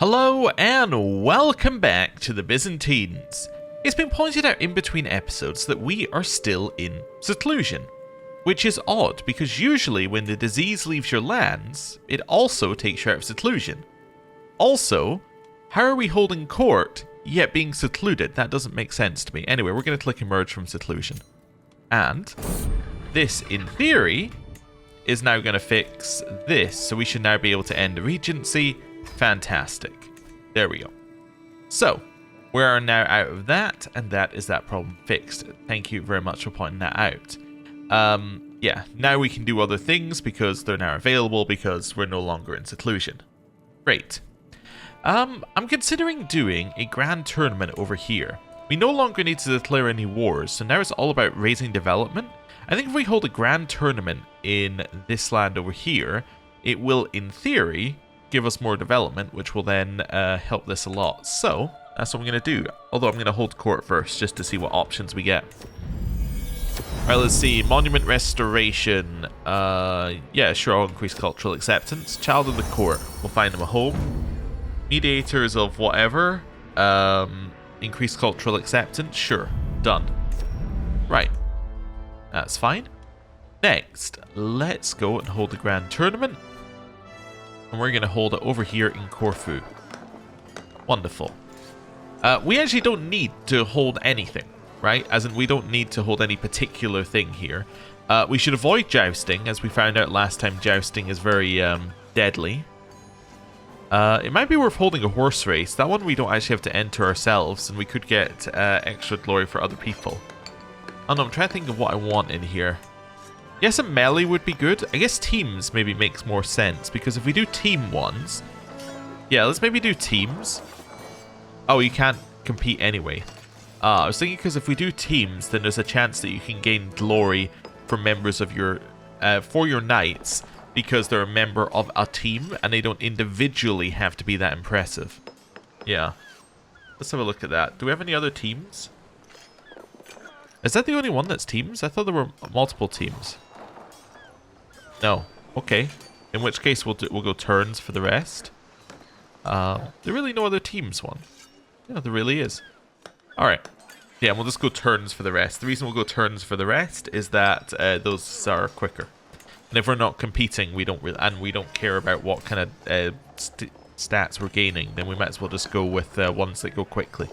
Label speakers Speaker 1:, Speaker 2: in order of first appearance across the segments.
Speaker 1: Hello and welcome back to the Byzantines. It's been pointed out in between episodes that we are still in seclusion, which is odd because usually when the disease leaves your lands, it also takes you out of seclusion. Also, how are we holding court yet being secluded? That doesn't make sense to me. Anyway, we're going to click emerge from seclusion. And this, in theory, is now going to fix this, so we should now be able to end the regency. Fantastic. There we go. So, we are now out of that, and that is that problem fixed. Thank you very much for pointing that out. Yeah, now we can do other things because they're now available because we're no longer in seclusion. Great. I'm considering doing a grand tournament over here. We no longer need to declare any wars, so now it's all about raising development. I think if we hold a grand tournament in this land over here, it will, in theory, give us more development, which will then help this a lot. So, that's what I'm going to do. Although I'm going to hold court first, just to see what options we get. Alright, let's see. Monument restoration. Yeah, sure, I'll increase cultural acceptance. Child of the court. We'll find them a home. Mediators of whatever. Increase cultural acceptance. Sure. Done. Right. That's fine. Next, let's go and hold the grand tournament. And we're going to hold it over here in Corfu. Wonderful. We actually don't need to hold anything, right? As in, we don't need to hold any particular thing here. We should avoid jousting, as we found out last time jousting is very deadly. It might be worth holding a horse race. That one we don't actually have to enter ourselves, and we could get extra glory for other people. Oh no, I'm trying to think of what I want in here. Yes, a melee would be good. I guess teams maybe makes more sense, because if we do team ones... Yeah, let's maybe do teams. Oh, you can't compete anyway. I was thinking because if we do teams, then there's a chance that you can gain glory for members of your... for your knights, because they're a member of a team, and they don't individually have to be that impressive. Yeah. Let's have a look at that. Do we have any other teams? Is that the only one that's teams? I thought there were multiple teams. No. Okay. In which case we'll go turns for the rest. There really no other teams one. Yeah, there really is. Alright. Yeah, we'll just go turns for the rest. The reason we'll go turns for the rest is that those are quicker. And if we're not competing, we don't care about what kind of stats we're gaining, then we might as well just go with ones that go quickly.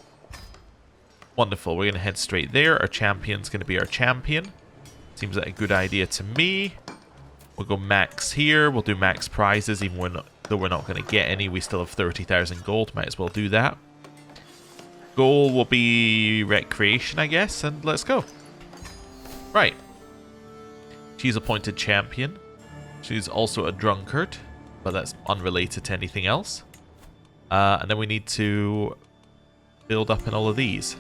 Speaker 1: Wonderful. We're going to head straight there. Our champion's going to be our champion. Seems like a good idea to me. We'll go max here. We'll do max prizes, even though we're not going to get any. We still have 30,000 gold. Might as well do that. Goal will be recreation, I guess, and let's go. Right. She's appointed champion. She's also a drunkard, but that's unrelated to anything else. And then we need to build up in all of these.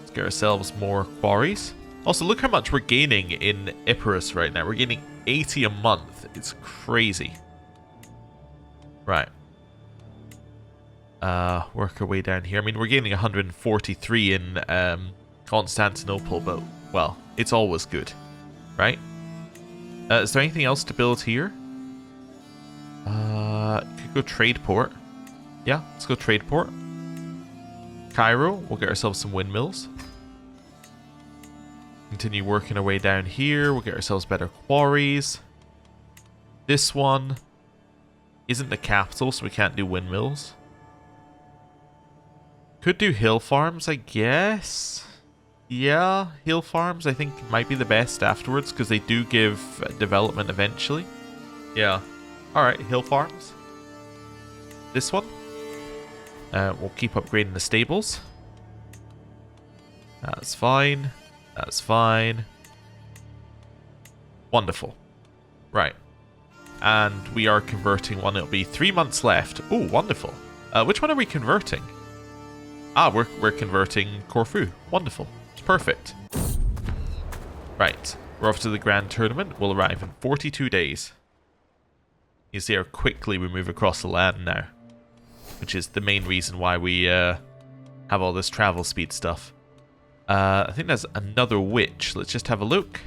Speaker 1: Let's get ourselves more quarries. Also, look how much we're gaining in Epirus right now. We're gaining 80 a month. It's crazy. Right. Work our way down here. I mean, we're gaining 143 in Constantinople, but, well, it's always good. Right? Is there anything else to build here? Could go trade port. Yeah, let's go trade port. Cairo, we'll get ourselves some windmills. Continue working our way down here. We'll get ourselves better quarries. This one isn't the capital, so we can't do windmills. Could do hill farms, I guess. Yeah, hill farms I think might be the best afterwards, because they do give development eventually. Yeah. Alright, hill farms. This one. We'll keep upgrading the stables. That's fine. That's fine. Wonderful. Right. And we are converting one. It'll be 3 months left. Oh, wonderful. Which one are we converting? Ah, we're converting Corfu. Wonderful. Perfect. Right. We're off to the grand tournament. We'll arrive in 42 days. You see how quickly we move across the land now. Which is the main reason why we have all this travel speed stuff. I think there's another witch. Let's just have a look.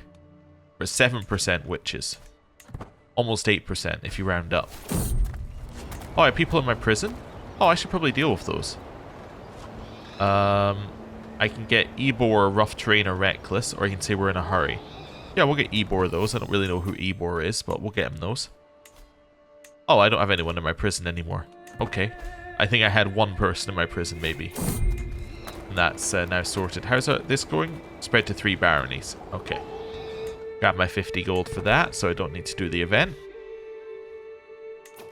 Speaker 1: We're 7% witches. Almost 8% if you round up. Oh, I have people in my prison? Oh, I should probably deal with those. I can get Ebor, Rough Terrain, or Reckless, or you can say we're in a hurry. Yeah, we'll get Ebor those. I don't really know who Ebor is, but we'll get him those. Oh, I don't have anyone in my prison anymore. Okay. I think I had one person in my prison, maybe. And that's now sorted. How's this going? Spread to 3 baronies. Okay. Got my 50 gold for that, so I don't need to do the event.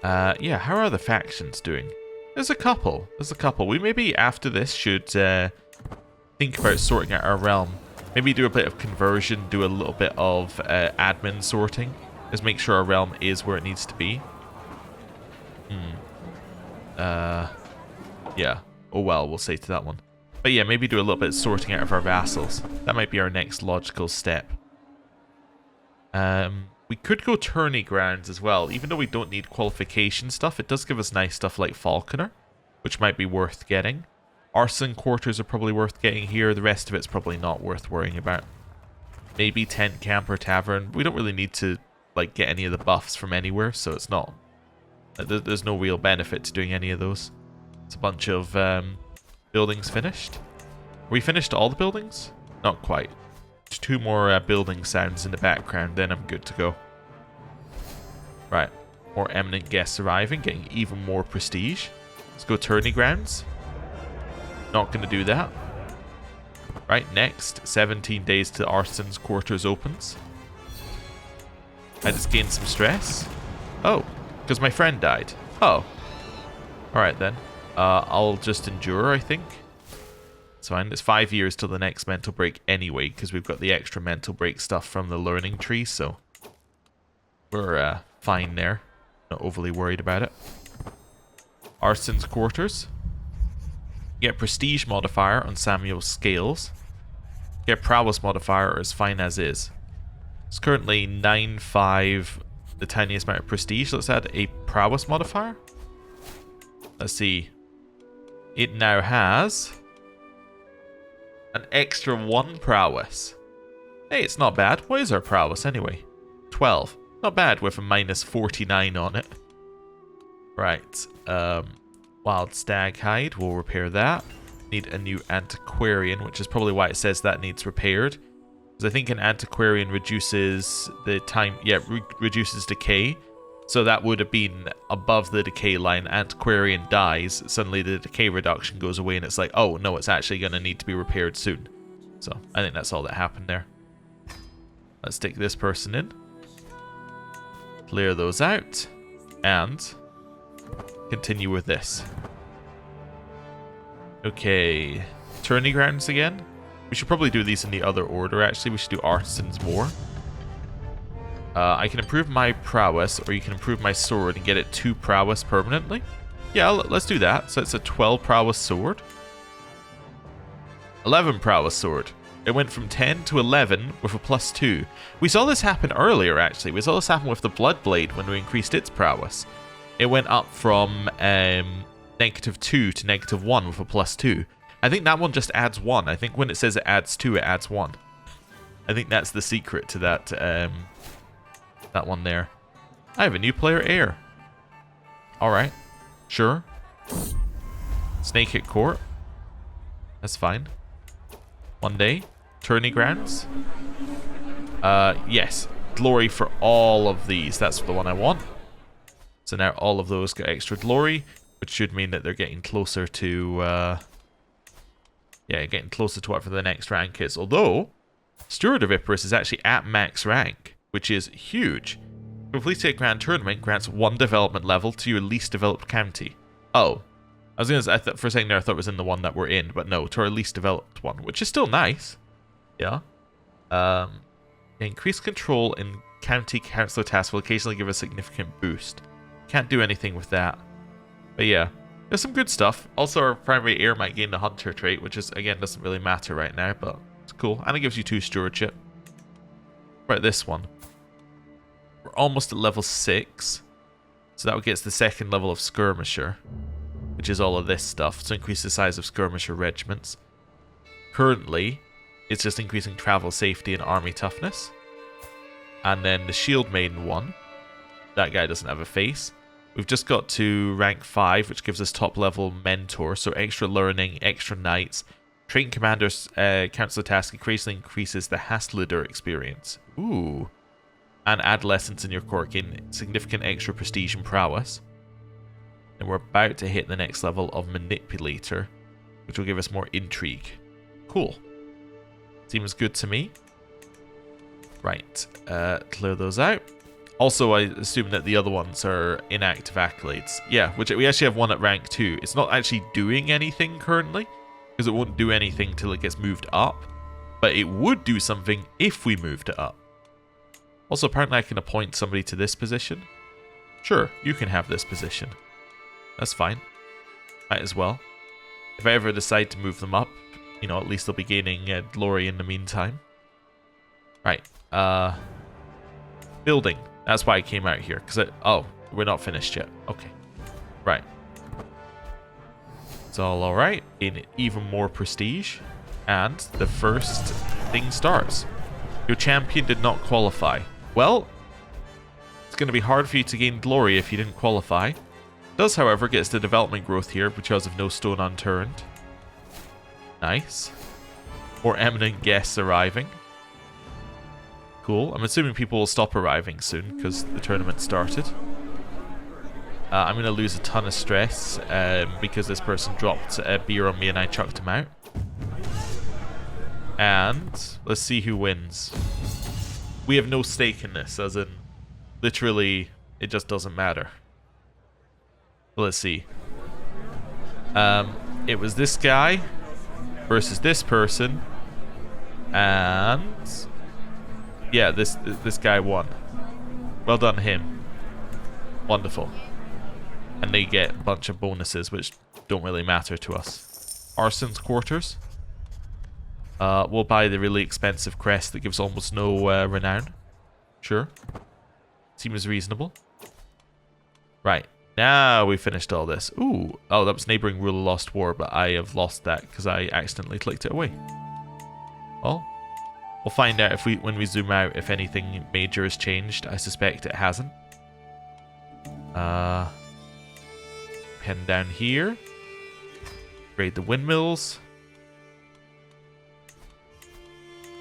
Speaker 1: Yeah, how are the factions doing? There's a couple. There's a couple. We maybe, after this, should think about sorting out our realm. Maybe do a bit of conversion, do a little bit of admin sorting. Just make sure our realm is where it needs to be. Yeah. Oh well, we'll say to that one. But yeah, maybe do a little bit of sorting out of our vassals. That might be our next logical step. We could go tourney grounds as well. Even though we don't need qualification stuff, it does give us nice stuff like Falconer, which might be worth getting. Arson quarters are probably worth getting here. The rest of it's probably not worth worrying about. Maybe tent camp or tavern. We don't really need to like get any of the buffs from anywhere, so it's not. There's no real benefit to doing any of those. It's a bunch of buildings finished. Are we finished all the buildings? Not quite. 2 more building sounds in the background, then I'm good to go. Right. More eminent guests arriving, getting even more prestige. Let's go tourney grounds. Not going to do that. Right, next. 17 days to Arson's quarters opens. I just gained some stress. Oh, because my friend died. Oh. Alright then. I'll just endure, I think. It's fine. It's 5 years till the next mental break anyway, because we've got the extra mental break stuff from the learning tree, so we're fine there. Not overly worried about it. Arson's quarters. Get prestige modifier on Samuel's scales. Get prowess modifier as fine as is. It's currently 9.5, the tiniest amount of prestige. Let's add a prowess modifier. Let's see. It now has an extra 1 prowess. Hey, it's not bad. What is our prowess anyway? 12. Not bad with a minus 49 on it. Right. Wild stag hide. We'll repair that. Need a new antiquarian, which is probably why it says that needs repaired. Because I think an antiquarian reduces the time... Yeah, reduces decay. So that would have been above the decay line. Antiquarian dies. Suddenly the decay reduction goes away and it's like, oh, no, it's actually going to need to be repaired soon. So I think that's all that happened there. Let's take this person in. Clear those out. And continue with this. Okay. Tourney grounds again. We should probably do these in the other order, actually. We should do artisans more. I can improve my prowess, or you can improve my sword and get it 2 prowess permanently. Yeah, let's do that. So it's a 12 prowess sword. 11 prowess sword. It went from 10 to 11 with a +2. We saw this happen earlier, actually. We saw this happen with the Bloodblade when we increased its prowess. It went up from -2 to -1 with a +2. I think that one just adds 1. I think when it says it adds 2, it adds 1. I think that's the secret to that that one there. I have a new player heir. Alright. Sure. Snake at court. That's fine. One day. Tourney grounds. Yes. Glory for all of these. That's the one I want. So now all of those get extra glory, which should mean that they're getting closer to... yeah, getting closer to whatever the next rank is. Although, Steward of Icarus is actually at max rank, which is huge. Completing a grand tournament grants 1 development level to your least developed county. Oh. I was going to say, for a second there, I thought it was in the one that we're in, but no, to our least developed one, which is still nice. Yeah. Increased control in county councillor tasks will occasionally give a significant boost. Can't do anything with that. But yeah. There's some good stuff. Also, our primary heir might gain the hunter trait, which is, again, doesn't really matter right now, but it's cool. And it gives you 2 stewardship. Right, this one. We're almost at level 6. So that gets the 2nd level of skirmisher, which is all of this stuff. So increase the size of skirmisher regiments. Currently, it's just increasing travel safety and army toughness. And then the shield maiden one. That guy doesn't have a face. we've just got to rank 5, which gives us top level mentor, so extra learning, extra knights. Train commanders counts the task, increasingly increases the Hastlider experience. Ooh. And adolescents in your court gain significant extra prestige and prowess. And we're about to hit the next level of manipulator, which will give us more intrigue. Cool. Seems good to me. Right, clear those out. Also, I assume that the other ones are inactive accolades. Yeah, which we actually have one at rank 2. It's not actually doing anything currently, because it won't do anything till it gets moved up. But it would do something if we moved it up. Also, apparently I can appoint somebody to this position. Sure, you can have this position. That's fine. Might as well. If I ever decide to move them up, you know, at least they'll be gaining glory in the meantime. Right. Building. That's why I came out here. Oh, we're not finished yet. Okay. Right. It's all alright. In even more prestige. And the first thing starts. Your champion did not qualify. Well, it's going to be hard for you to gain glory if you didn't qualify. Does, however, get us the development growth here because of no stone unturned. Nice. More eminent guests arriving. Cool. I'm assuming people will stop arriving soon because the tournament started. I'm going to lose a ton of stress because this person dropped a beer on me and I chucked him out. And let's see who wins. We have no stake in this, as in, literally, it just doesn't matter. Let's see. It was this guy versus this person, and yeah, this guy won. Well done, him. Wonderful. And they get a bunch of bonuses, which don't really matter to us. Arson's quarters. We'll buy the really expensive crest that gives almost no renown. Sure. Seems reasonable. Right. Now we finished all this. Ooh. Oh, that was neighboring rule of lost war, but I have lost that because I accidentally clicked it away. Well, we'll find out when we zoom out if anything major has changed. I suspect it hasn't. Pen down here. Raid the windmills.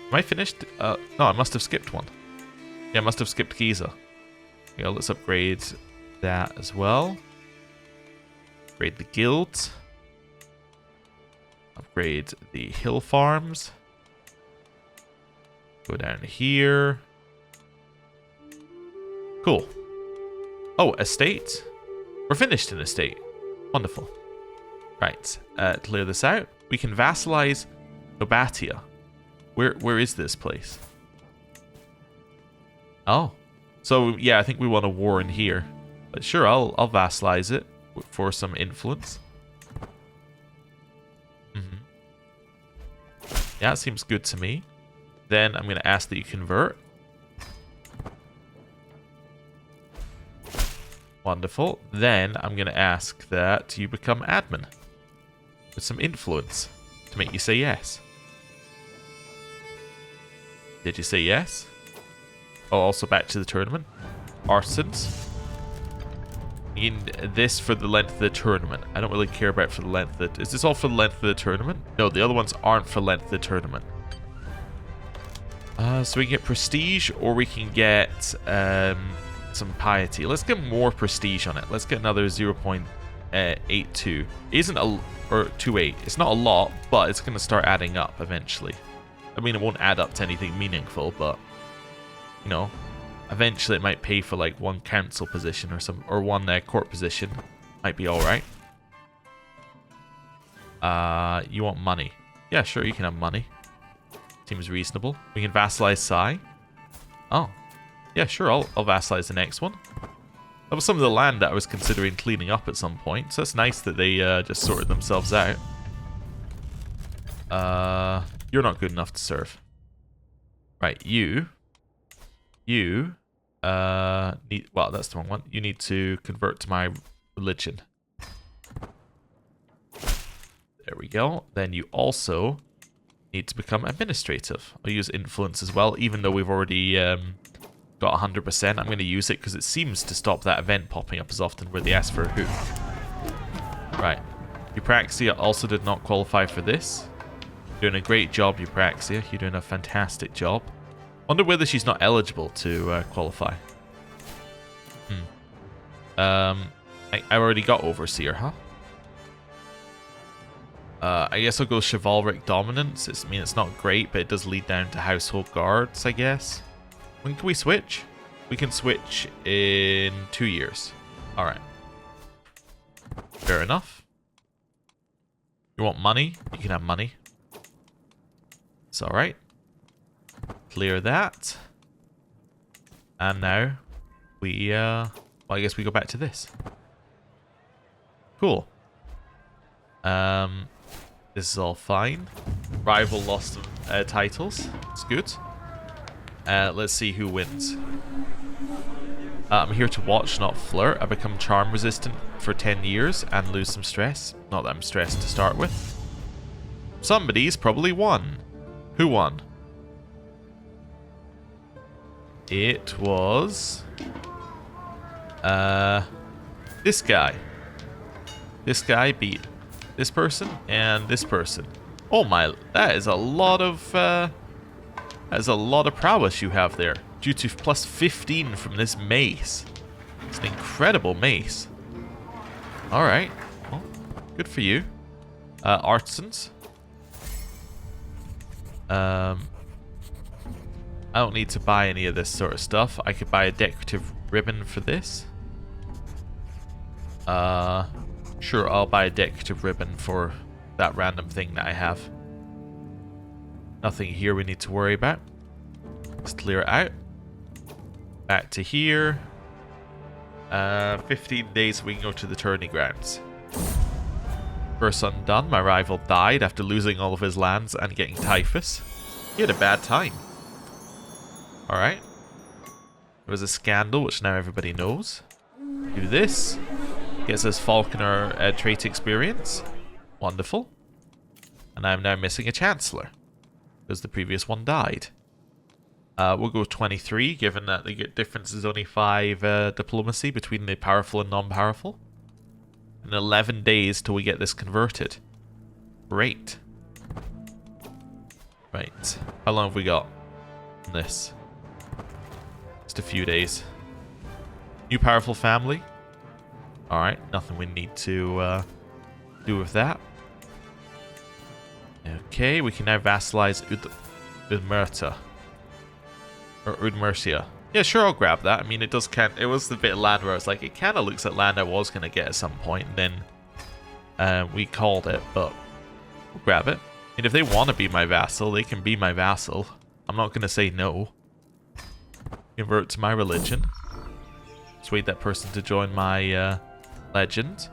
Speaker 1: Am I finished? No, I must have skipped one. Yeah, I must have skipped Giza. Yeah, let's upgrade that as well. Upgrade the guild. Upgrade the hill farms. Go down here. Cool. Oh, estate. We're finished in estate. Wonderful. Right, clear this out. We can vassalize Nobatia. Where is this place? Oh. So, yeah, I think we want a war in here. But sure, I'll vassalize it for some influence. Yeah, it seems good to me. Then I'm going to ask that you convert. Wonderful. Then I'm going to ask that you become admin. With some influence to make you say yes. Did you say yes? Oh, also back to the tournament. Arsons. You need this for the length of the tournament. I don't really care about for the length of the... Is this all for the length of the tournament? No, the other ones aren't for the length of the tournament. So we can get prestige, or we can get some piety. Let's get more prestige on it. Let's get another 0.82. It isn't a... Or 28. It's not a lot, but it's going to start adding up eventually. I mean, it won't add up to anything meaningful, but... You know... Eventually it might pay for like one council position or one court position. Might be alright. You want money. Yeah, sure, you can have money. Seems reasonable. We can vassalize Sai. Oh. Yeah, sure, I'll vassalize the next one. That was some of the land that I was considering cleaning up at some point. So it's nice that they just sorted themselves out. You're not good enough to serve. Right, you need, well, that's the wrong one. You need to convert to my religion. There we go. Then you also need to become administrative. I'll use influence as well, even though we've already Got 100%. I'm going to use it because it seems to stop that event popping up as often where they ask for a who. Right. Eupraxia also did not qualify for this. Doing a great job, Eupraxia. You're doing a fantastic job. Wonder whether she's not eligible to qualify. I already got Overseer, huh? I guess I'll go Chivalric Dominance. I mean, it's not great, but it does lead down to Household Guards, I guess. When can we switch? We can switch in 2 years. Alright. Fair enough. You want money? You can have money. It's alright. Clear that. And now we, well, I guess we go back to this. Cool. This is all fine. Rival lost titles. It's good. Let's see who wins. I'm here to watch, not flirt. I become charm resistant for 10 years and lose some stress. Not that I'm stressed to start with. Somebody's probably won. Who won? It was... this guy. This guy beat this person and this person. Oh my, that is a lot of prowess you have there. Due to plus 15 from this mace. It's an incredible mace. Alright. Well, good for you. Artisans. I don't need to buy any of this sort of stuff. I could buy a decorative ribbon for this. Sure, I'll buy a decorative ribbon for that random thing that I have. Nothing here we need to worry about. Let's clear it out. Back to here. 15 days we can go to the tourney grounds. First undone, my rival died after losing all of his lands and getting typhus. He had a bad time. Alright. There was a scandal, which now everybody knows. Do this. Gets us Falconer trait experience. Wonderful. And I'm now missing a Chancellor. Because the previous one died. We'll go 23, given that the difference is only 5 diplomacy between the powerful and non-powerful. And 11 days till we get this converted. Great. Right. How long have we got on this? Just a few days. New powerful family. Alright, nothing we need to do with that. Okay, we can now vassalize Udmurta. Or Udmurtia. Yeah, sure, I'll grab that. I mean, it does count. It was the bit of land where I was like, it kind of looks like land I was going to get at some point, and then we called it, but we'll grab it. And if they want to be my vassal, they can be my vassal. I'm not going to say no. Convert to my religion. Persuade that person to join my legend.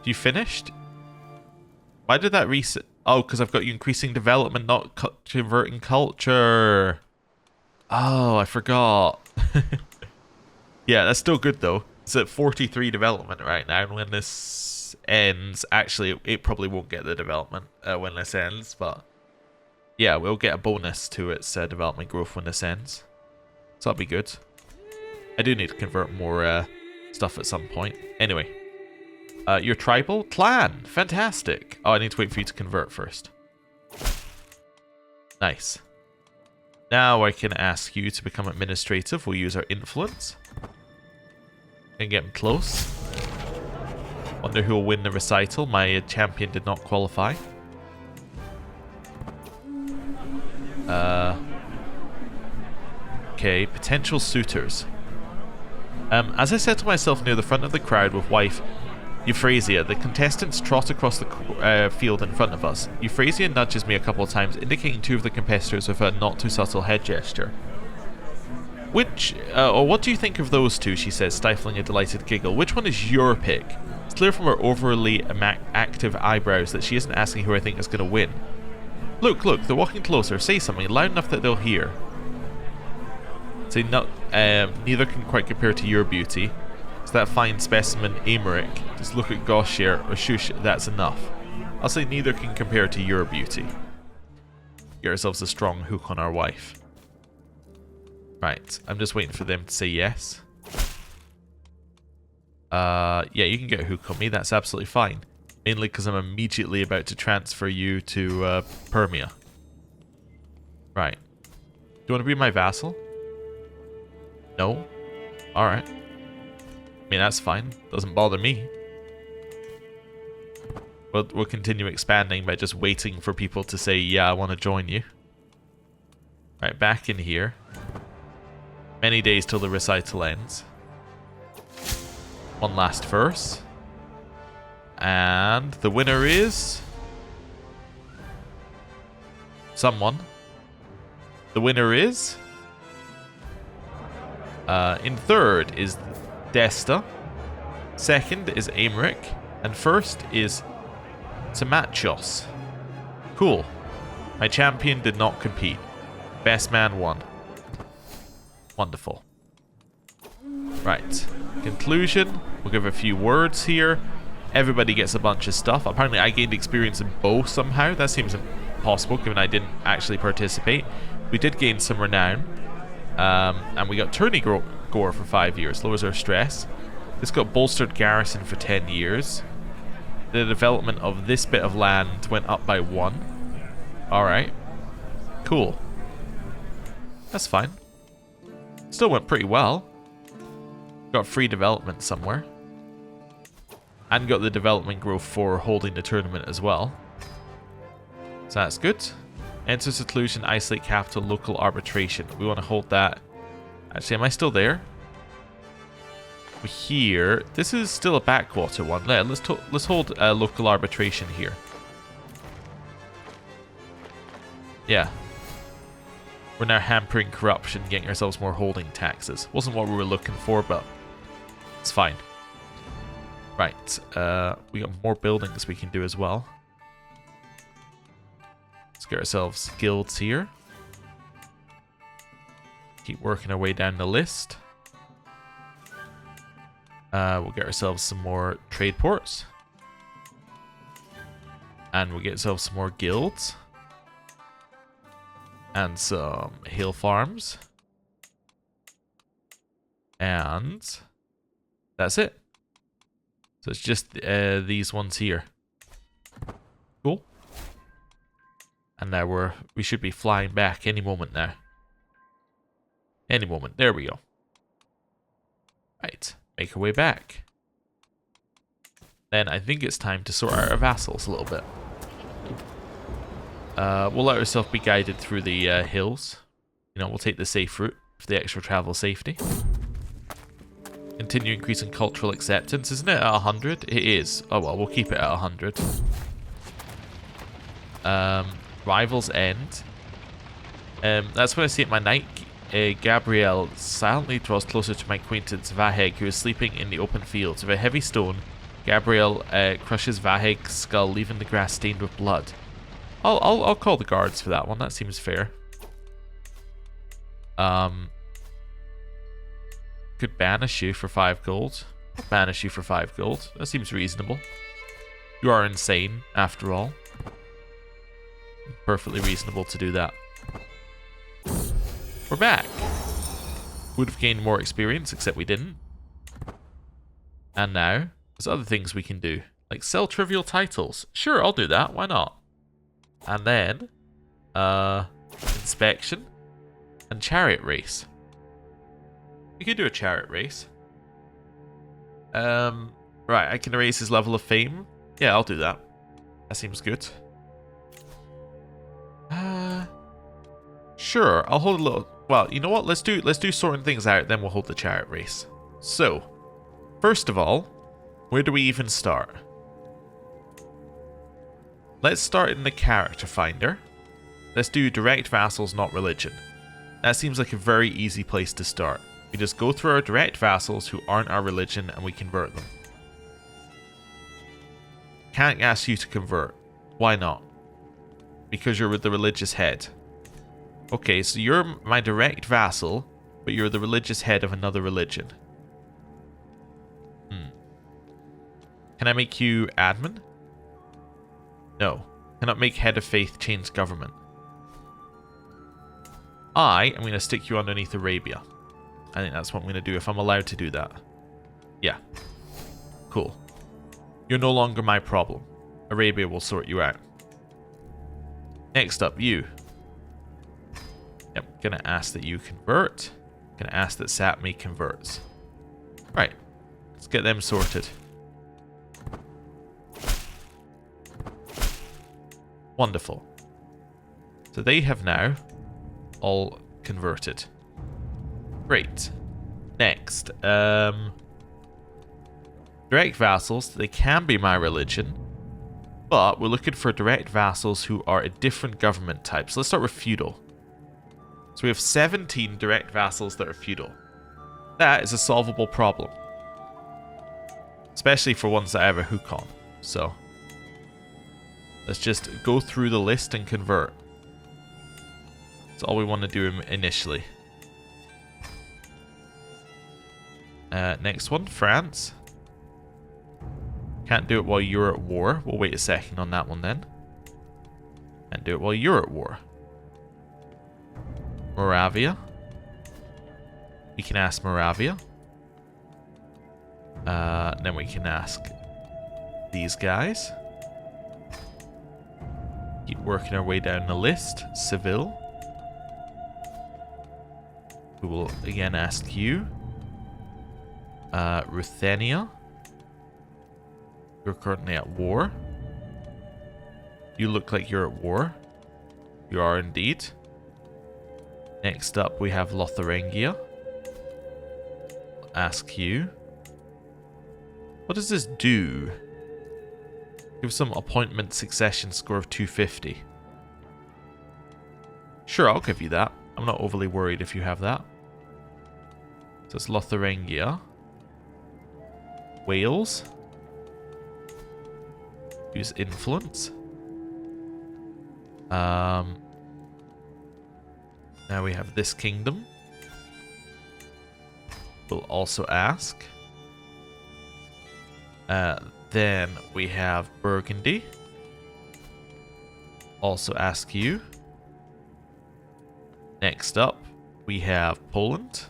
Speaker 1: You finished? Why did that reset? Oh, because I've got you increasing development, not converting culture. Oh, I forgot. Yeah, that's still good though. It's at 43 development right now, and when this ends, actually, it probably won't get the development when this ends, but yeah, we'll get a bonus to its development growth when this ends. So that'll be good. I do need to convert more stuff at some point. Anyway, your tribal clan, fantastic. Oh, I need to wait for you to convert first. Nice. Now I can ask you to become administrative. We'll use our influence. And get them close. Wonder who will win the recital. My champion did not qualify. Okay, potential suitors. As I said to myself near the front of the crowd with wife Euphrasia, the contestants trot across the field in front of us. Euphrasia nudges me a couple of times, indicating 2 of the competitors with a not-too-subtle head gesture. Which, or what do you think of those 2, she says, stifling a delighted giggle. Which one is your pick? It's clear from her overly active eyebrows that she isn't asking who I think is going to win. Look, look, they're walking closer. Say something, loud enough that they'll hear. Say, neither can quite compare to your beauty. That fine specimen Amaric. Just look at Gauchier or Shush, that's enough. I'll say neither can compare to your beauty. Get ourselves a strong hook on our wife. Right, I'm just waiting for them to say yes. Yeah, you can get a hook on me, that's absolutely fine. Mainly because I'm immediately about to transfer you to Permia. Right. Do you want to be my vassal? No? Alright. I mean, that's fine. Doesn't bother me. We'll continue expanding by just waiting for people to say, yeah, I want to join you. Right, back in here. Many days till the recital ends. One last verse. And the winner is... someone. The winner is... in third is Desta. Second is Aymeric. And first is Samachos. Cool. My champion did not compete. Best man won. Wonderful. Right. Conclusion. We'll give a few words here. Everybody gets a bunch of stuff. Apparently I gained experience in both somehow. That seems impossible given I didn't actually participate. We did gain some renown. And we got tourney gore for 5 years. Lowers our stress. This got bolstered garrison for 10 years. The development of this bit of land went up by 1. Alright. Cool. That's fine. Still went pretty well. Got free development somewhere. And got the development growth for holding the tournament as well. So that's good. Enter seclusion, isolate capital, local arbitration. We want to hold that. Actually, am I still there? Here, this is still a backwater one. Let's hold local arbitration here. Yeah. We're now hampering corruption, getting ourselves more holding taxes. Wasn't what we were looking for, but it's fine. Right, we got more buildings we can do as well. Let's get ourselves guilds here. Keep working our way down the list. We'll get ourselves some more trade ports. And we'll get ourselves some more guilds. And some hill farms. And that's it. So it's just these ones here. Cool. And now we should be flying back any moment now. Any moment. There we go. Right. Make our way back. Then I think it's time to sort out our vassals a little bit. We'll let ourselves be guided through the hills. You know, we'll take the safe route for the extra travel safety. Continue increasing cultural acceptance. Isn't it at 100? It is. Oh well, we'll keep it at 100. Rivals end. That's when I see it my knight. Gabriel silently draws closer to my acquaintance Vaheg, who is sleeping in the open fields. With a heavy stone, Gabriel crushes Vaheg's skull, leaving the grass stained with blood. I'll call the guards for that one. That seems fair. Could banish you for 5 gold. Banish you for 5 gold. That seems reasonable. You are insane, after all. Perfectly reasonable to do that. We're back. Would have gained more experience, except we didn't. And now, there's other things we can do. Like sell trivial titles. Sure, I'll do that. Why not? And then, inspection and chariot race. You could do a chariot race. Right, I can raise his level of fame. Yeah, I'll do that. That seems good. Sure, I'll hold a little. Well, you know what? Let's do sorting things out. Then we'll hold the chariot race. So, first of all, where do we even start? Let's start in the character finder. Let's do direct vassals, not religion. That seems like a very easy place to start. We just go through our direct vassals who aren't our religion and we convert them. Can't ask you to convert. Why not? Because you're with the religious head. Okay, so you're my direct vassal, but you're the religious head of another religion. Can I make you admin? No. Cannot make head of faith change government. I am going to stick you underneath Arabia. I think that's what I'm going to do if I'm allowed to do that. Yeah. Cool. You're no longer my problem. Arabia will sort you out. Next up, you. Yep, gonna ask that you convert. Gonna ask that Sapmi converts. Right. Let's get them sorted. Wonderful. So they have now all converted. Great. Next. Direct vassals. They can be my religion. But we're looking for direct vassals who are a different government type. So let's start with feudal. So we have 17 direct vassals that are feudal. That is a solvable problem. Especially for ones that I have a hook on. So let's just go through the list and convert. That's all we want to do initially. Next one, France. Can't do it while you're at war. We'll wait a second on that one then. Can't do it while you're at war. Moravia. We can ask Moravia. Then we can ask these guys. Keep working our way down the list. Seville. We will again ask you. Ruthenia. You're currently at war. You look like you're at war. You are indeed. Next up, we have Lotharingia. Ask you. What does this do? Give some appointment succession score of 250. Sure, I'll give you that. I'm not overly worried if you have that. So it's Lotharingia. Wales. Use influence. Now we have this kingdom. We'll also ask. Then we have Burgundy. Also ask you. Next up, we have Poland.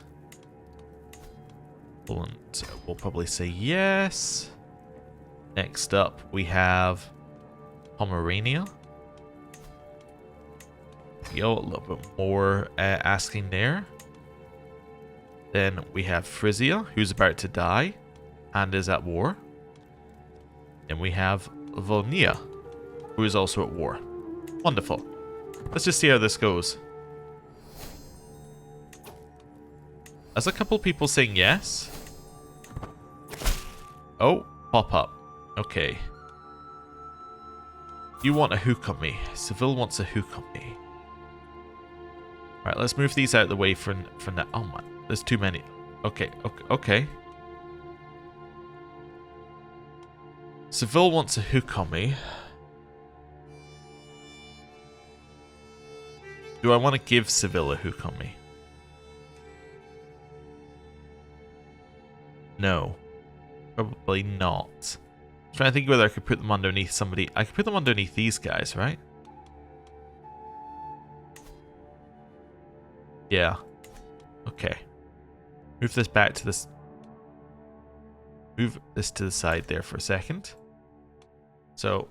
Speaker 1: Poland will probably say yes. Next up, we have Pomerania. Yo, a little bit more asking there. Then we have Frisia, who's about to die and is at war. And we have Volnia, who is also at war. Wonderful. Let's just see how this goes. There's a couple people saying yes. Oh, pop up. Okay. You want a hook on me. Seville wants a hook on me. Right, let's move these out of the way for now. Oh my, there's too many. Okay. Seville wants a hook on me. Do I want to give Seville a hook on me? No. Probably not. I'm trying to think whether I could put them underneath somebody. I could put them underneath these guys, right? Yeah. Okay. Move this back to this. Move this to the side there for a second. So,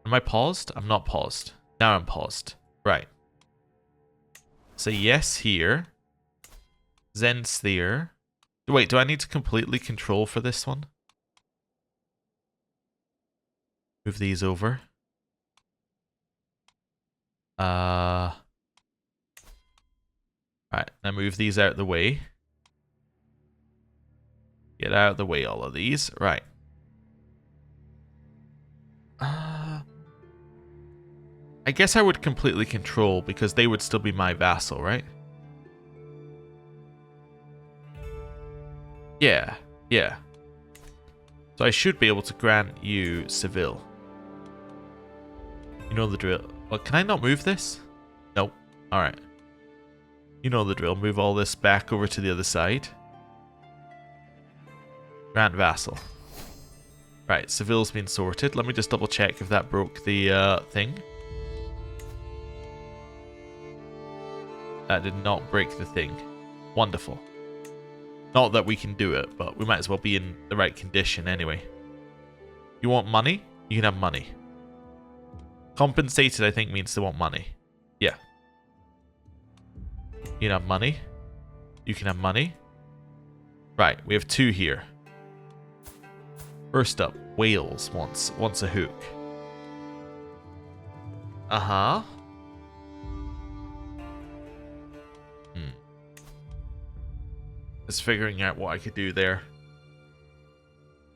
Speaker 1: am I paused? I'm not paused. Now I'm paused. Right. Say yes here. Zensphere. Wait, do I need to completely control for this one? Move these over. Right, now move these out of the way. Get out of the way, all of these. Right. I guess I would completely control because they would still be my vassal, right? Yeah. So I should be able to grant you Seville. You know the drill. Well, can I not move this? Nope. Alright. You know the drill. Move all this back over to the other side. Grant vassal. Right, Seville's been sorted. Let me just double check if that broke the thing. That did not break the thing. Wonderful. Not that we can do it, but we might as well be in the right condition anyway. You want money? You can have money. Compensated, I think, means they want money. Yeah. You can have money. You can have money. Right, we have 2 here. First up, Wales wants a hook. Uh-huh. Just figuring out what I could do there.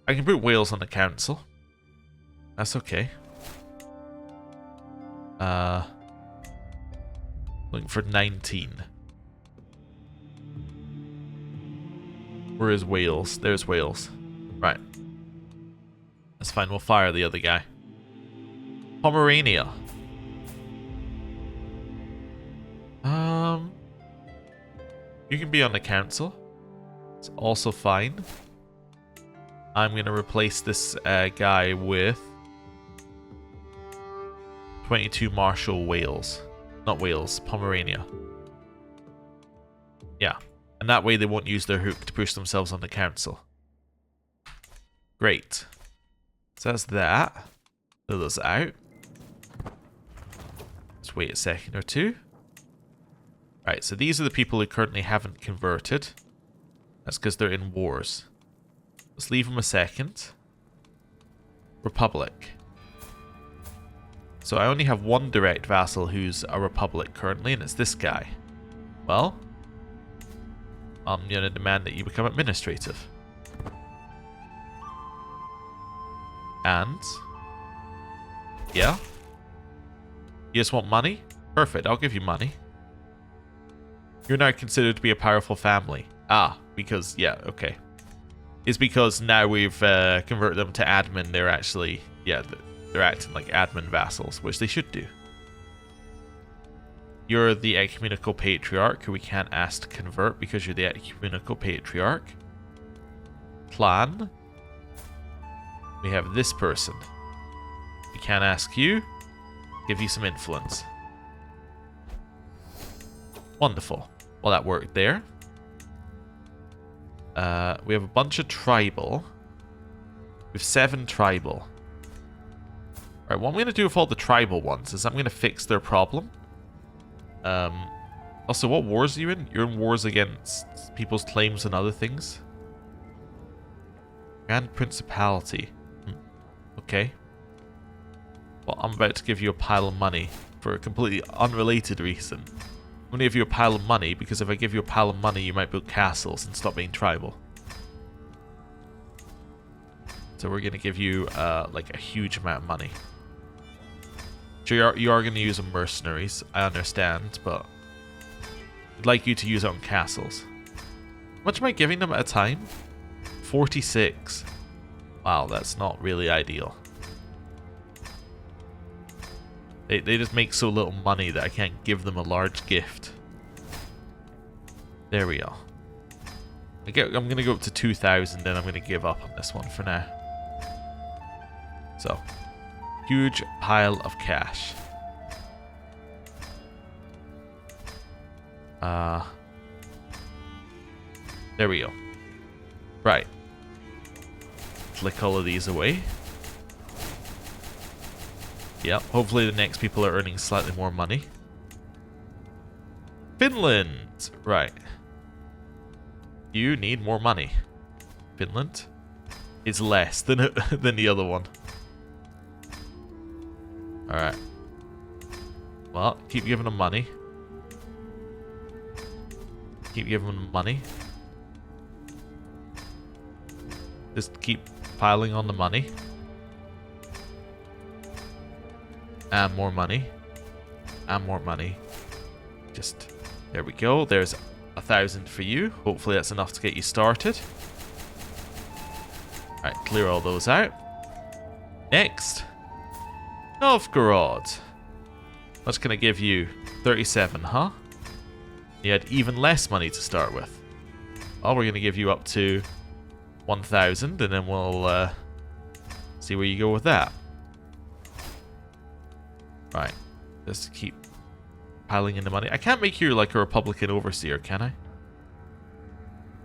Speaker 1: I can put Wales on the council. That's okay. Looking for 19. Where is Wales? There's Wales. Right. That's fine, we'll fire the other guy. Pomerania. You can be on the council. It's also fine. I'm going to replace this guy with 22 Marshal Wales. Not Wales, Pomerania. Yeah. And that way they won't use their hook to push themselves on the council. Great. So that's that. Fill those out. Let's wait a second or two. Right, so these are the people who currently haven't converted. That's because they're in wars. Let's leave them a second. Republic. So I only have one direct vassal who's a republic currently, and it's this guy. Well, I'm going to demand that you become administrative. And... yeah? You just want money? Perfect, I'll give you money. You're now considered to be a powerful family. Ah, because, yeah, okay. It's because now we've converted them to admin, they're actually, yeah, they're acting like admin vassals, which they should do. You're the ecumenical patriarch, who we can't ask to convert because you're the ecumenical patriarch. Clan. We have this person. We can't ask you. Give you some influence. Wonderful. Well, that worked there. We have a bunch of tribal. We have 7 tribal. Alright, what I'm going to do with all the tribal ones is I'm going to fix their problem. Also, what wars are you in? You're in wars against people's claims and other things. Grand Principality. Okay. Well, I'm about to give you a pile of money for a completely unrelated reason. I'm going to give you a pile of money because if I give you a pile of money, you might build castles and stop being tribal. So we're going to give you like a huge amount of money. Sure, you are going to use a mercenaries, I understand, but I'd like you to use it on castles. How much am I giving them at a time? 46. Wow, that's not really ideal. They just make so little money that I can't give them a large gift. There we go. I'm going to go up to 2,000, then I'm going to give up on this one for now. So, huge pile of cash. There we go. Right. Click all of these away. Yep, hopefully the next people are earning slightly more money. Finland! Right. You need more money. Finland is less than the other one. Alright. Well, keep giving them money. Keep giving them money. Just keep piling on the money. And more money. And more money. Just, there we go. There's 1,000 for you. Hopefully that's enough to get you started. Alright, clear all those out. Next. Novgorod. That's going to give you 37, huh? You had even less money to start with. Well, we're going to give you up to 1,000, and then we'll see where you go with that. Right. Just keep piling in the money. I can't make you like a Republican overseer, can I?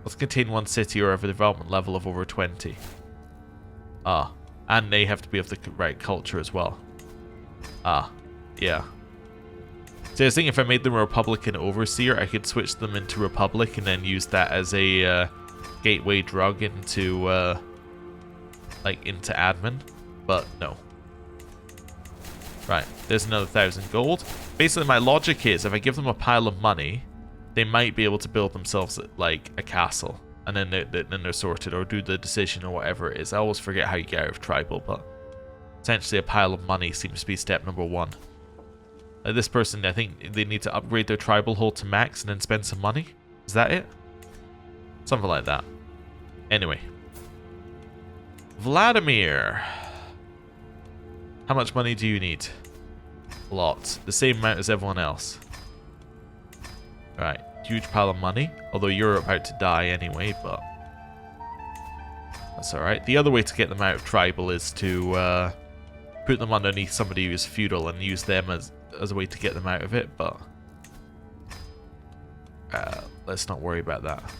Speaker 1: Let's contain one city or have a development level of over 20. Ah. And they have to be of the right culture as well. Ah. Yeah. So I was thinking if I made them a Republican overseer, I could switch them into Republic and then use that as a gateway drug into into admin. But no. Right, there's another 1,000 gold. Basically, my logic is if I give them a pile of money, they might be able to build themselves like a castle, and then they're sorted, or do the decision or whatever it is. I always forget how you get out of tribal, but essentially a pile of money seems to be step number 1. This person, I think they need to upgrade their tribal hold to max and then spend some money. Is that it? Something like that. Anyway, Vladimir. How much money do you need? A lot. The same amount as everyone else. Right. Huge pile of money. Although you're about to die anyway, but that's alright. The other way to get them out of tribal is to put them underneath somebody who's feudal and use them as a way to get them out of it, but let's not worry about that.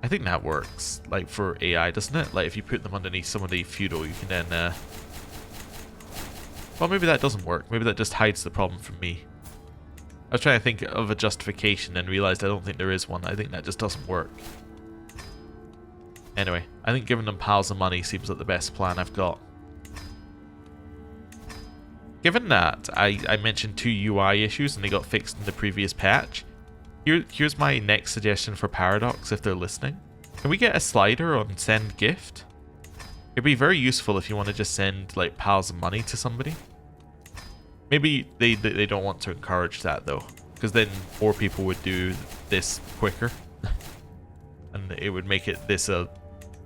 Speaker 1: I think that works, like, for AI, doesn't it? Like, if you put them underneath somebody feudal, you can then, well, maybe that doesn't work. Maybe that just hides the problem from me. I was trying to think of a justification and realized I don't think there is one. I think that just doesn't work. Anyway, I think giving them piles of money seems like the best plan I've got. Given that I mentioned 2 UI issues and they got fixed in the previous patch, here's my next suggestion for Paradox if they're listening. Can we get a slider on send gift? It'd be very useful if you want to just send like piles of money to somebody. Maybe they don't want to encourage that though, because then more people would do this quicker. And it would make it this a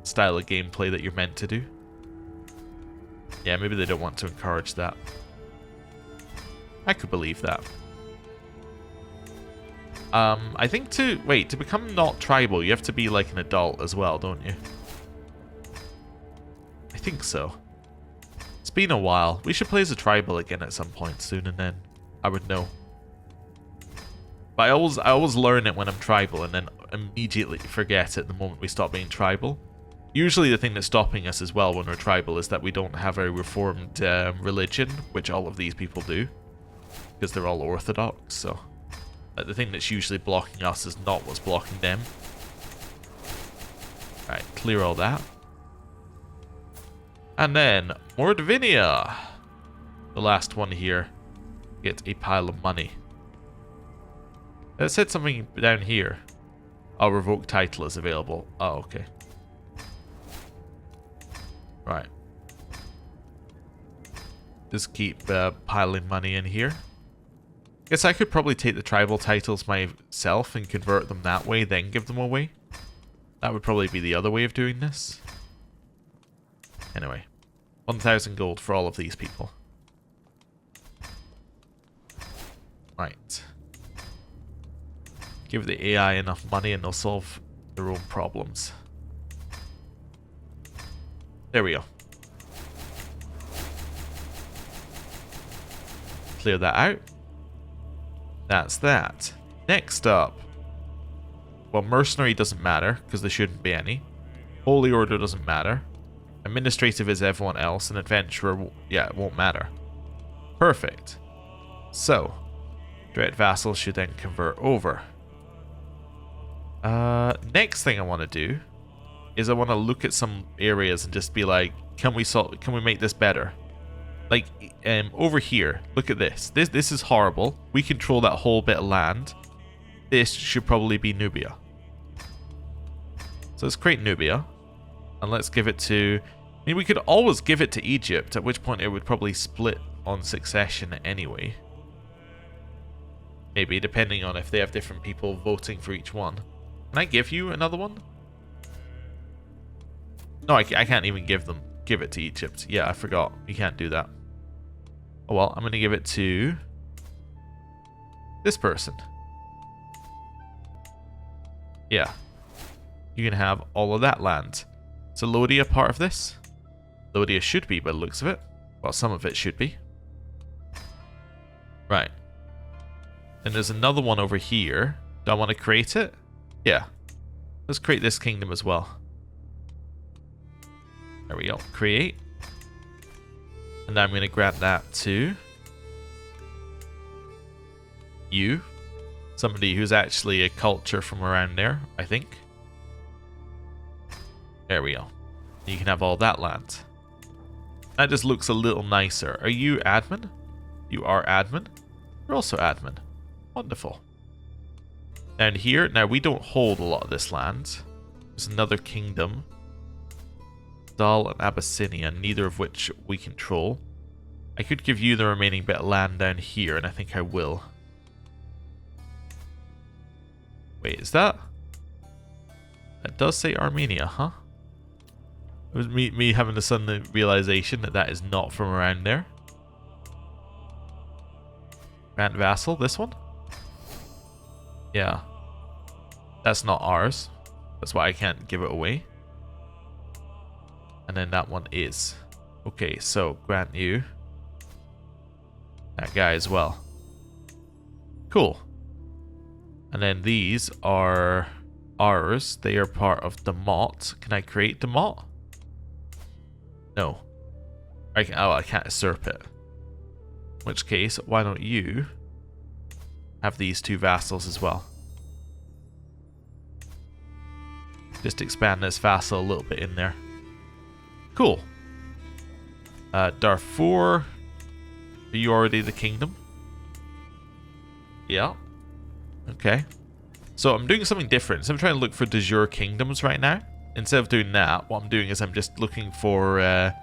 Speaker 1: style of gameplay that you're meant to do. Yeah, maybe they don't want to encourage that. I could believe that. I think to become not tribal, you have to be like an adult as well, don't you? I think so. It's been a while. We should play as a tribal again at some point soon, and then I would know. But I always learn it when I'm tribal, and then immediately forget it the moment we stop being tribal. Usually the thing that's stopping us as well when we're tribal is that we don't have a reformed religion, which all of these people do, because they're all orthodox, so the thing that's usually blocking us is not what's blocking them. Right, clear all that. And then, Mordvinia. The last one here. Get a pile of money. It said something down here. Oh, revoke title is available. Oh, okay. Right. Just keep piling money in here. Guess I could probably take the tribal titles myself and convert them that way, then give them away. That would probably be the other way of doing this. Anyway, 1,000 gold for all of these people. Right. Give the AI enough money and they'll solve their own problems. There we go. Clear that out. That's that. Next up. Well, mercenary doesn't matter, because there shouldn't be any. Holy order doesn't matter. Administrative is everyone else, and adventurer, yeah, it won't matter. Perfect. So, direct vassals should then convert over. Next thing I want to do is I want to look at some areas and just be like, can we make this better? Like, over here, look at this. This is horrible. We control that whole bit of land. This should probably be Nubia. So let's create Nubia. And let's give it to... I mean, we could always give it to Egypt, at which point it would probably split on succession anyway. Maybe, depending on if they have different people voting for each one. Can I give you another one? No, I can't even give it to Egypt. Yeah, I forgot. You can't do that. Oh well, I'm going to give it to this person. Yeah. You can have all of that land. Is Lothian part of this? Lothian should be by the looks of it. Well, some of it should be. Right. Then there's another one over here. Do I want to create it? Yeah. Let's create this kingdom as well. There we go. Create. And now I'm going to grant that to you. Somebody who's actually a culture from around there, I think. There we go. You can have all that land. That just looks a little nicer. Are you admin? You are admin. You're also admin. Wonderful. Down here, now we don't hold a lot of this land. There's another kingdom. Dal and Abyssinia, neither of which we control. I could give you the remaining bit of land down here, and I think I will. Wait, is that? That does say Armenia, huh? It was me having the sudden realization that that is not from around there. Grand Vassal, this one? Yeah. That's not ours. That's why I can't give it away. And then that one is. Okay, so grant you that guy as well. Cool. And then these are ours. They are part of the Mott. Can I create the Mott? No. I can't usurp it. In which case, why don't you have these two vassals as well? Just expand this vassal a little bit in there. Cool. Darfur. Are you already the kingdom? Yeah. Okay. So I'm doing something different. So I'm trying to look for de jure kingdoms right now. Instead of doing that, what I'm doing is I'm just looking for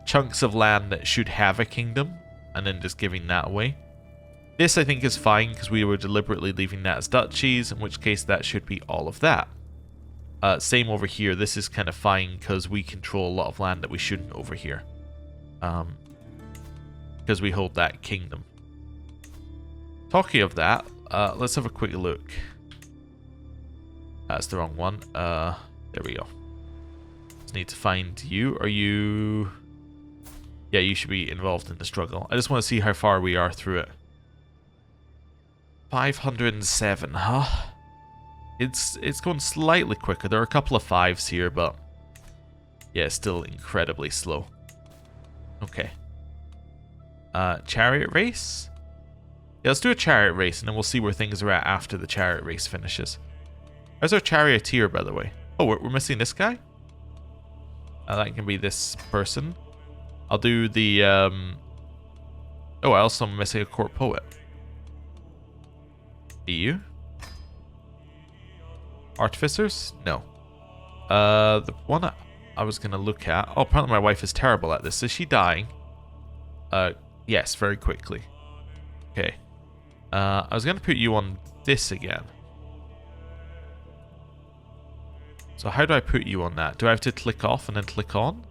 Speaker 1: chunks of land that should have a kingdom, and then just giving that away. This I think is fine because we were deliberately leaving that as duchies, in which case that should be all of that. Same over here. This is kind of fine because we control a lot of land that we shouldn't over here. Because we hold that kingdom. Talking of that, let's have a quick look. That's the wrong one. There we go. Just need to find you. Are you... Yeah, you should be involved in the struggle. I just want to see how far we are through it. 507, huh? It's going slightly quicker. There are a couple of 5s here, but... Yeah, it's still incredibly slow. Okay. Chariot race? Yeah, let's do a chariot race, and then we'll see where things are at after the chariot race finishes. How's our charioteer, by the way? Oh, we're missing this guy? That can be this person. I'll do the... Oh, I also am missing a court poet. You? Artificers? No. The one I was going to look at... Oh, apparently my wife is terrible at this. Is she dying? Yes, very quickly. Okay. I was going to put you on this again. So how do I put you on that? Do I have to click off and then click on?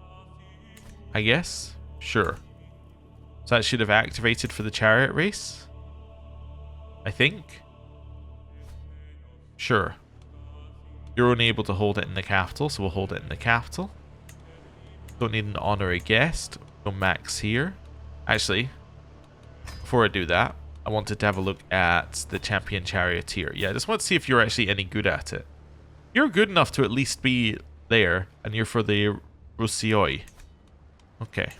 Speaker 1: I guess? Sure. So that should have activated for the chariot race? I think? Sure. You're only able to hold it in the capital, so we'll hold it in the capital. Don't need an honorary guest. Go max here. Actually, before I do that, I wanted to have a look at the champion charioteer. Yeah, I just want to see if you're actually any good at it. You're good enough to at least be there, and you're for the Rusioi. Okay.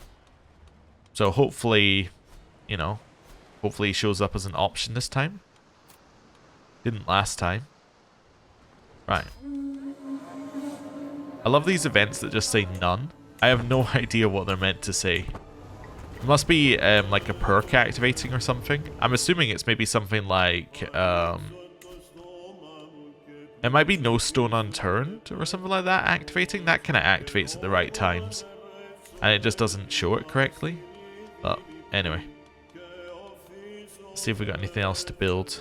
Speaker 1: So hopefully, you know, hopefully he shows up as an option this time. Didn't last time. Right. I love these events that just say none. I have no idea what they're meant to say. It must be like a perk activating or something. I'm assuming it's maybe something like... It might be no stone unturned or something like that activating. That kind of activates at the right times. And it just doesn't show it correctly. But anyway. Let's see if we got anything else to build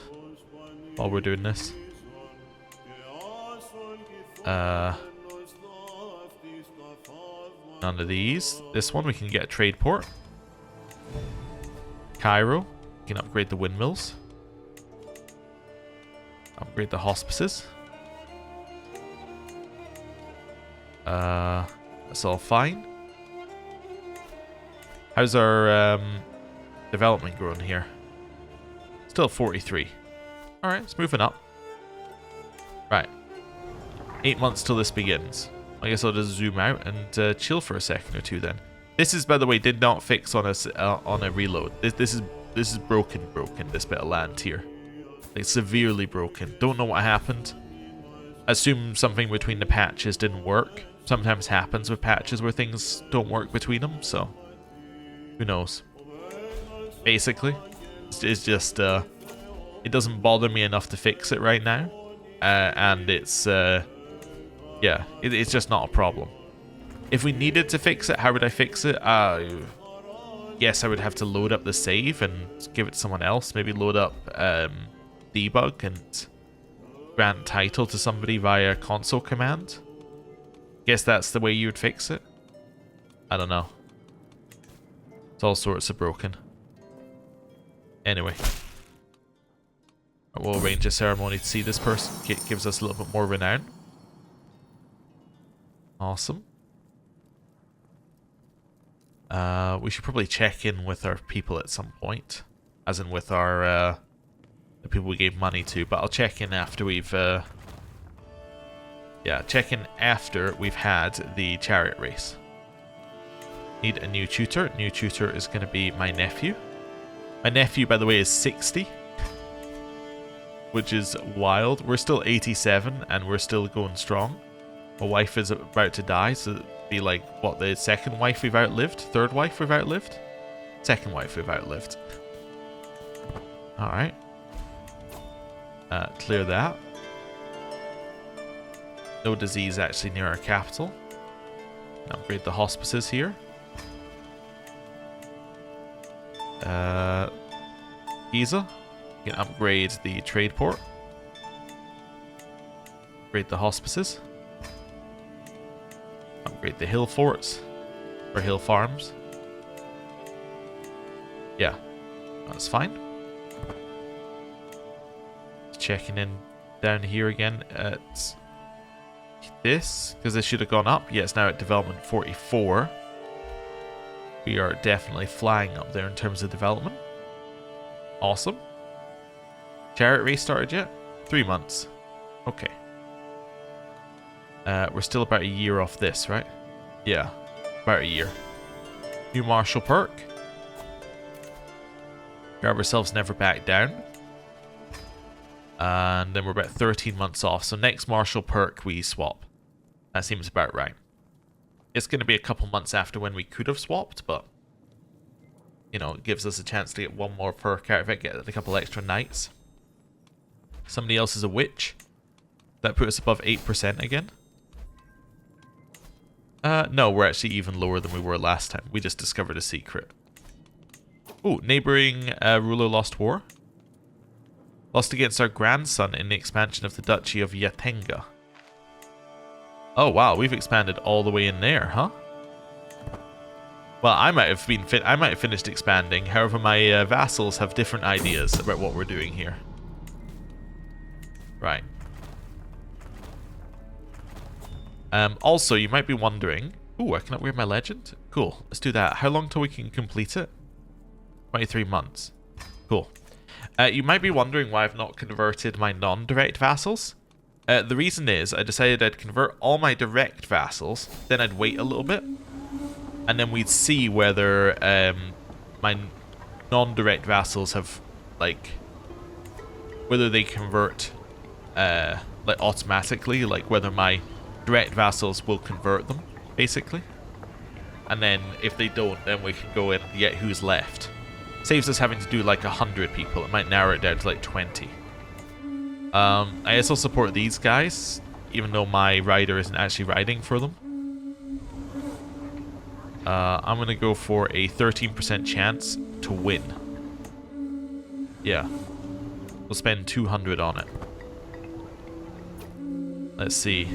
Speaker 1: while we're doing this. None of these. This one we can get a trade port. Cairo. We can upgrade the windmills. Upgrade the hospices. That's all fine. How's our development growing here? Still 43. Alright, it's moving up. Right. 8 months till this begins. I guess I'll just zoom out and chill for a second or two then. This is, by the way, did not fix on a reload. This is broken, this bit of land here. Like, severely broken. Don't know what happened. Assume something between the patches didn't work. Sometimes happens with patches where things don't work between them, so who knows. Basically, it's just it doesn't bother me enough to fix it right now, and it's yeah, it's just not a problem. If we needed to fix it, how would I fix it? Yes, I would have to load up the save and give it to someone else. Maybe load up debug and grant title to somebody via console command. Guess that's the way you would fix it. I don't know. It's all sorts of broken. Anyway. We'll arrange a ceremony to see this person. It gives us a little bit more renown. Awesome. We should probably check in with our people at some point. As in with our the people we gave money to. But I'll check in after we've yeah, check in after we've had the chariot race. Need a new tutor. New tutor is going to be my nephew. My nephew, by the way, is 60. Which is wild. We're still 87 and we're still going strong. My wife is about to die, so it'd be like, what, the second wife we've outlived? Third wife we've outlived? Second wife we've outlived. Alright. Clear that. No disease actually near our capital. Upgrade the hospices here. Giza. You can upgrade the trade port. Upgrade the hospices. Upgrade the hill forts. Or hill farms. Yeah. That's fine. Checking in down here again at this, because this should have gone up. Yeah, it's now at development 44. We are definitely flying up there in terms of development. Awesome. Chariot race started yet? 3 months. Okay. We're still about a year off this, right? Yeah, about a year. New martial perk. Grab ourselves never back down. And then we're about 13 months off. So next martial perk we swap. That seems about right. It's going to be a couple months after when we could have swapped, but you know, it gives us a chance to get one more perk out of it, get a couple extra nights. Somebody else is a witch. That put us above 8% again. No, we're actually even lower than we were last time. We just discovered a secret. Ooh, neighboring ruler lost war. Lost against our grandson in the expansion of the Duchy of Yatenga. Oh wow, we've expanded all the way in there, huh? Well, I might have finished expanding. However, my vassals have different ideas about what we're doing here. Right. Also, you might be wondering... Ooh, I can upgrade my legend? Cool, let's do that. How long till we can complete it? 23 months. Cool. You might be wondering why I've not converted my non-direct vassals. The reason is, I decided I'd convert all my direct vassals, then I'd wait a little bit, and then we'd see whether my non-direct vassals have, like... whether they convert, like, automatically, like, whether my direct vassals will convert them, basically. And then, if they don't, then we can go in and get who's left. Saves us having to do, like, 100 people. It might narrow it down to, like, 20. I also support these guys, even though my rider isn't actually riding for them. I'm going to go for a 13% chance to win. Yeah. We'll spend 200 on it. Let's see.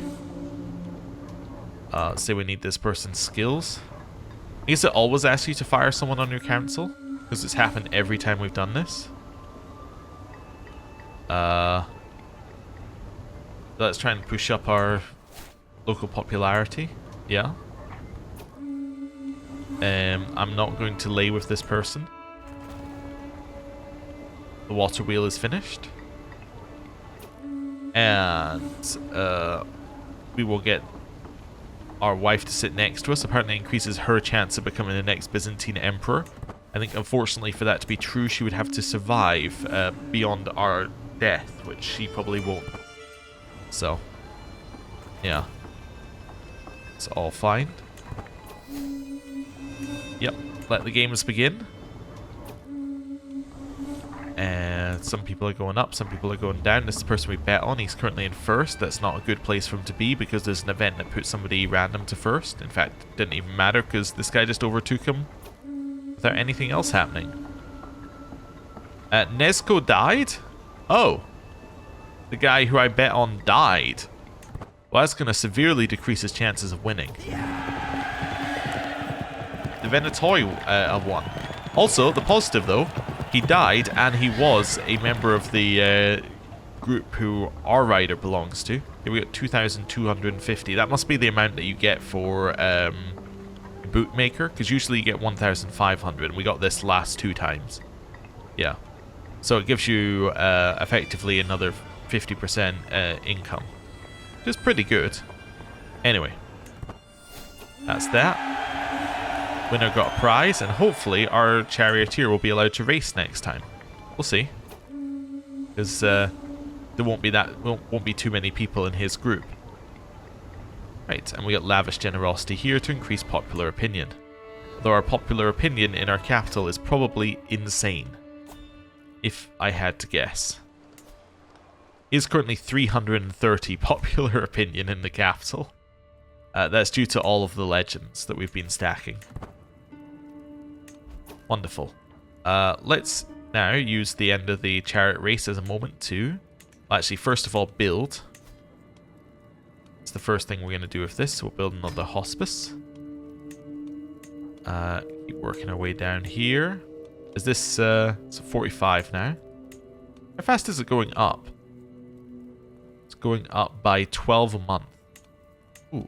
Speaker 1: Let's say we need this person's skills. I guess it always asks you to fire someone on your council, because it's happened every time we've done this. Let's try and push up our local popularity. Yeah. I'm not going to lay with this person. The water wheel is finished. And we will get our wife to sit next to us. Apparently increases her chance of becoming the next Byzantine emperor. I think unfortunately for that to be true, she would have to survive beyond our death, which she probably won't. So, yeah. It's all fine. Yep, let the games begin. And some people are going up, some people are going down. This is the person we bet on. He's currently in first. That's not a good place for him to be because there's an event that puts somebody random to first. In fact, it didn't even matter because this guy just overtook him without anything else happening. Nezco died? Oh. The guy who I bet on died. Well, that's going to severely decrease his chances of winning. The Venetoy won. Also, the positive though, he died and he was a member of the group who our rider belongs to. Here we got 2,250. That must be the amount that you get for bootmaker, because usually you get 1,500 and we got this last 2 times. Yeah. So it gives you effectively another 50% income. Which is pretty good. Anyway. That's that. Winner got a prize, and hopefully our charioteer will be allowed to race next time. We'll see. Because there won't be too many people in his group. Right, and we got lavish generosity here to increase popular opinion. Though our popular opinion in our capital is probably insane. If I had to guess. Is currently 330 popular opinion in the capital. That's due to all of the legends that we've been stacking. Wonderful. Let's now use the end of the chariot race as a moment to... Actually, first of all, build. It's the first thing we're going to do with this. So we'll build another hospice. Keep working our way down here. Is this... it's 45 now. How fast is it going up? It's going up by 12 a month. Ooh.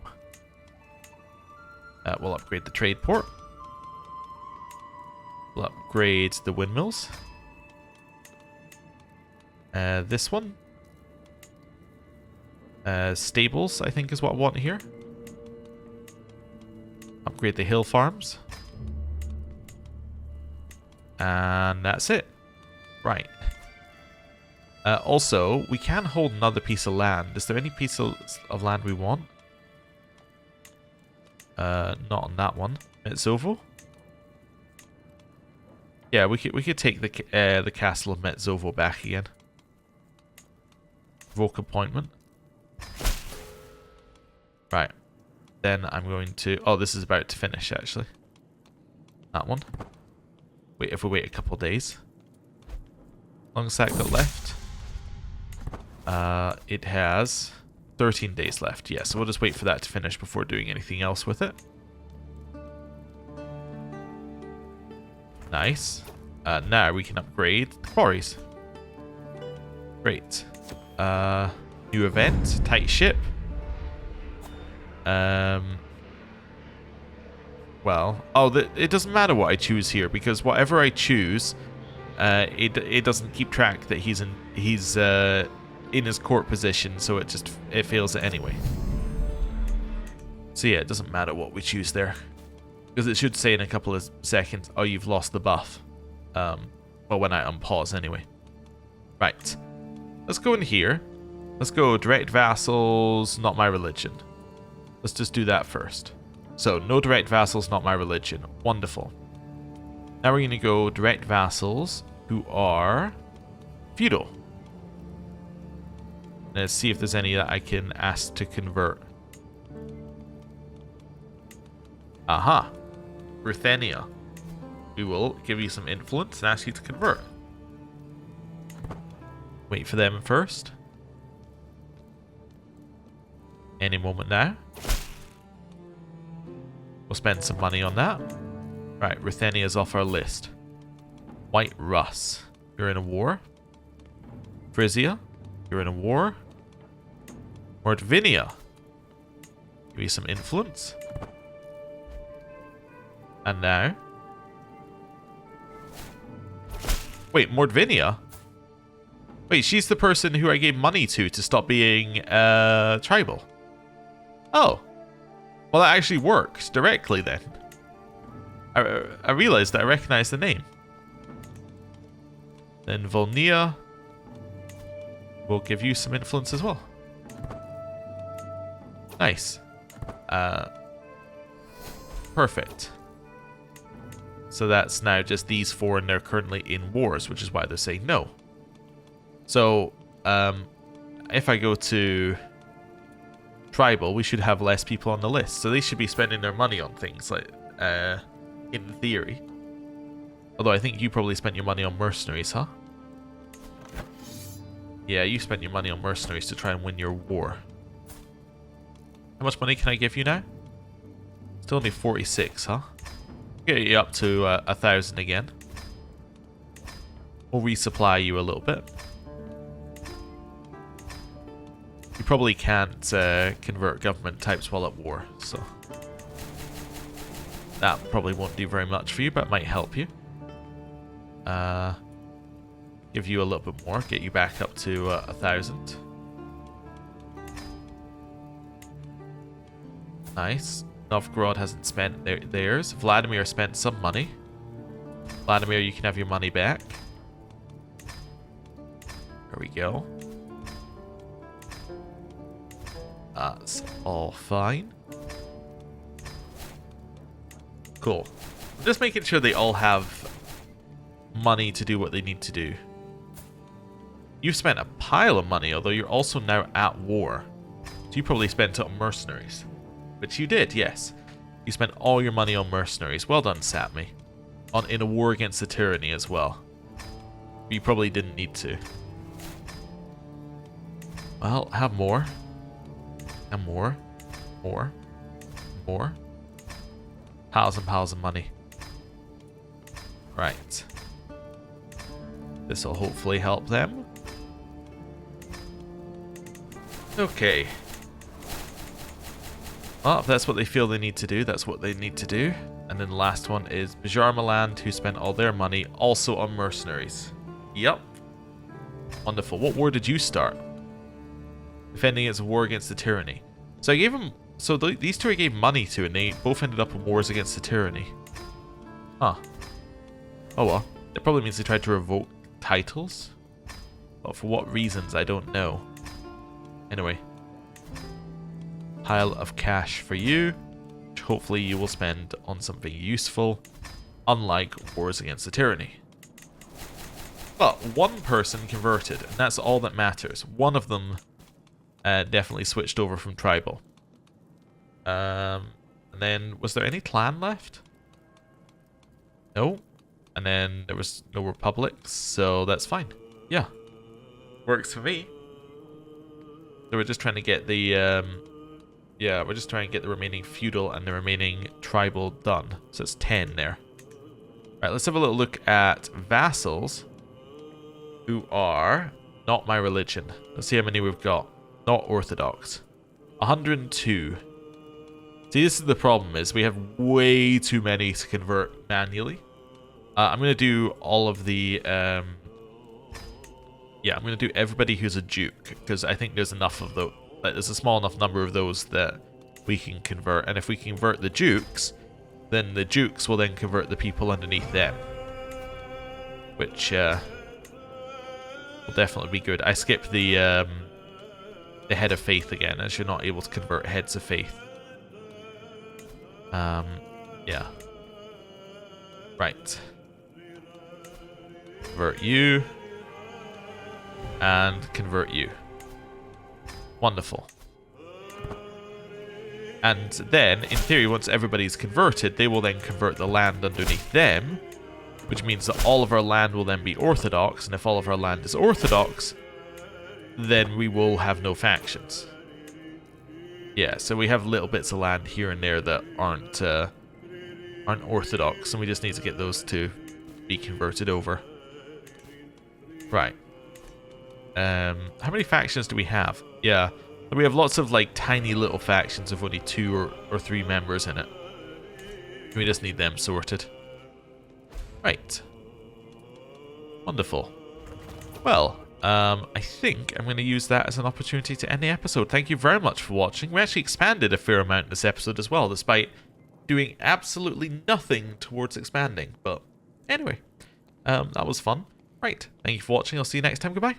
Speaker 1: We'll upgrade the trade port. We'll upgrade the windmills. This one. Stables, I think is what I want here. Upgrade the hill farms. And that's it. Right. Also, we can hold another piece of land. Is there any piece of land we want? Not on that one. Metzovo? Yeah, we could take the castle of Metzovo back again. Revoke appointment. Right. Then I'm going to... Oh, this is about to finish, actually. That one. Wait, if we wait a couple days. How long has that got left? It has 13 days left. Yeah, so we'll just wait for that to finish before doing anything else with it. Nice. Now we can upgrade the quarries. Great. New event. Tight ship. Well, it doesn't matter what I choose here because whatever I choose, it doesn't keep track that he's in his court position, so it fails it anyway. So yeah, it doesn't matter what we choose there, because it should say in a couple of seconds, oh, you've lost the buff. Well, when I unpause anyway. Right, let's go in here. Let's go direct vassals, not my religion. Let's just do that first. So, no direct vassals, not my religion. Wonderful. Now we're going to go direct vassals who are feudal. Let's see if there's any that I can ask to convert. Aha. Ruthenia. We will give you some influence and ask you to convert. Wait for them first. Any moment now. We'll spend some money on that. Right, Ruthenia's off our list. White Russ. You're in a war. Frisia. You're in a war. Mordvinia. Give you some influence. And now... Wait, Mordvinia? Wait, she's the person who I gave money to stop being tribal. Oh. Well, that actually works directly then. I realized that I recognize the name. Then Volnea will give you some influence as well. Nice. Perfect. So that's now just these four, and they're currently in wars, which is why they're saying no. So, if I go to tribal, we should have less people on the list. So they should be spending their money on things, like, in theory. Although I think you probably spent your money on mercenaries, huh? Yeah, you spent your money on mercenaries to try and win your war. How much money can I give you now? Still only 46, huh? Get you up to 1,000 again. We'll resupply you a little bit. You probably can't convert government types while at war, so that probably won't do very much for you, but it might help you. Give you a little bit more, get you back up to 1,000. Nice. Novgorod hasn't spent theirs. Vladimir spent some money. Vladimir, you can have your money back. There we go. That's all fine. Cool. I'm just making sure they all have money to do what they need to do. You've spent a pile of money, although you're also now at war. So you probably spent it on mercenaries. Which you did, yes. You spent all your money on mercenaries. Well done, Satmi. In a war against the tyranny as well. You probably didn't need to. Well, have more. And more. More. More. Piles and piles of money. Right. This will hopefully help them. Okay. Well, if that's what they feel they need to do, that's what they need to do. And then the last one is Bjarmaland, who spent all their money also on mercenaries. Yep. Wonderful. What war did you start? Defending as a war against the tyranny. So I gave them... So these two I gave money to, and they both ended up in wars against the tyranny. Huh. Oh well. That probably means they tried to revoke titles. But for what reasons, I don't know. Anyway. Pile of cash for you, which hopefully you will spend on something useful, unlike wars against the tyranny. But one person converted, and that's all that matters. One of them definitely switched over from tribal. And then, was there any clan left? No. And then there was no republics, so that's fine. Yeah. Works for me. So we're just trying to get the... yeah, we're just trying to get the remaining feudal and the remaining tribal done. So it's 10 there. Alright, let's have a little look at vassals, who are not my religion. Let's see how many we've got. Not orthodox. 102. See, this is the problem, is we have way too many to convert manually. I'm going to do all of the... yeah, I'm going to do everybody who's a duke, because I think there's enough of those. There's a small enough number of those that we can convert, and if we convert the dukes, then the dukes will then convert the people underneath them, which will definitely be good. I skipped the head of faith again, as you're not able to convert heads of faith. Yeah. Right. Convert you, and convert you. Wonderful. And then, in theory, once everybody's converted, they will then convert the land underneath them, which means that all of our land will then be orthodox, and if all of our land is orthodox, then we will have no factions. Yeah, so we have little bits of land here and there that aren't orthodox, and we just need to get those to be converted over. Right. How many factions do we have? Yeah, we have lots of like tiny little factions of only 2 or 3 members in it. We just need them sorted. Right. Wonderful. Well, I think I'm going to use that as an opportunity to end the episode. Thank you very much for watching. We actually expanded a fair amount this episode as well, despite doing absolutely nothing towards expanding. But anyway, that was fun. Right, thank you for watching. I'll see you next time. Goodbye.